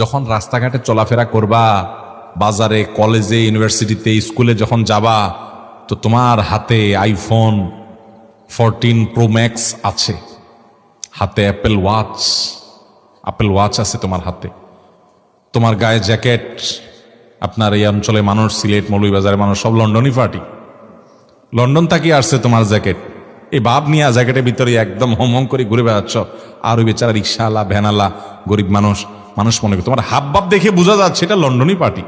যখন রাস্তাঘাটে চলাফেরা করবা, বাজারে, কলেজে, ইউনিভার্সিটিতে, স্কুলে যখন যাবা, তো তোমার হাতে আইফোন 14 প্রো ম্যাক্স আছে, হাতে অ্যাপেল ওয়াচ আছে তোমার হাতে, তোমার গায়ে জ্যাকেট। আপনার এই অঞ্চলে মানুষ, সিলেট, মৌলভীবাজারের মানুষ সব লন্ডনই পার্টি, লন্ডন তাকিয়ে আসছে তোমার জ্যাকেট। এই ভাব নিয়ে জ্যাকেটের ভিতরে একদম হোম করে ঘুরে বেড়াচ্ছ, আর ওই বেচারা রিক্সাওয়ালা, ভ্যানালা, গরিব মানুষ মনে করে তোমার হাব ভাব দেখে বোঝা যাচ্ছে এটা লন্ডনই পার্টি।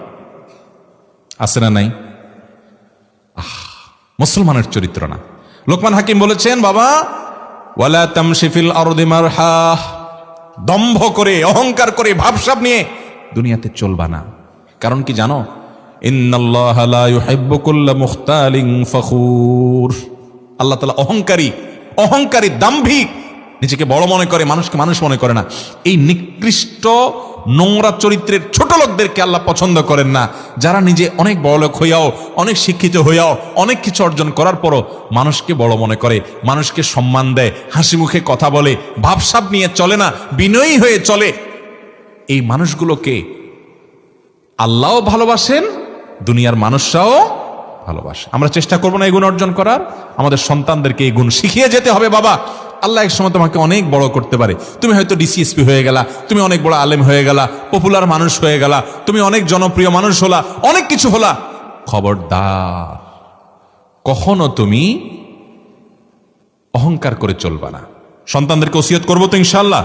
আছে না নাই? মুসলমানের চরিত্র না। লোকমান হাকিম বলেছেন, বাবা ওয়ালা তামশি ফিল আরদি মারহা, দম্ভ করে, অহংকার করে, ভাবসাব নিয়ে দুনিয়াতে চলবা না। কারণ কি জানো? ইন্নাল্লাহা লা ইউহিব্বু কুল্লা মুখতালিন ফখুর। আল্লাহ তাআলা অহংকারী, দাম্ভিক, নিজেকে বড় মনে করে, মানুষকে মানুষ মনে করে না, এই নিকৃষ্ট নোংরা চরিত্রের ছোট লোকদেরকে আল্লাহ পছন্দ করেন না। যারা নিজে অনেক বড় লোক হইয়াও, অনেক শিক্ষিত হইয়াও, অনেক কিছু অর্জন করার পরও মানুষকে বড় মনে করে, মানুষকে সম্মান দেয়, হাসি মুখে কথা বলে, ভাবসাব নিয়ে চলে না, বিনয়ী হয়ে চলে, এই মানুষগুলোকে আল্লাহও ভালোবাসেন, দুনিয়ার মানুষরাও ভালোবাসে। আমরা চেষ্টা করবো না এই গুণ অর্জন করার? আমাদের সন্তানদেরকে এই গুণ শিখিয়ে যেতে হবে। বাবা, আল্লাহ এক সময় তোমাকে অনেক বড় করতে পারে। তুমি হয়তো ডিসিএসপি হয়ে গেলা, তুমি অনেক বড় আলেম হয়ে গেলা, পপুলার মানুষ হয়ে গেলা, তুমি অনেক জনপ্রিয় মানুষ হলা, অনেক কিছু হলা। খবরদার, কখনো তুমি অহংকার করে চলবা না। সন্তানদেরকে ওসিয়ত করবো তো ইনশাআল্লাহ।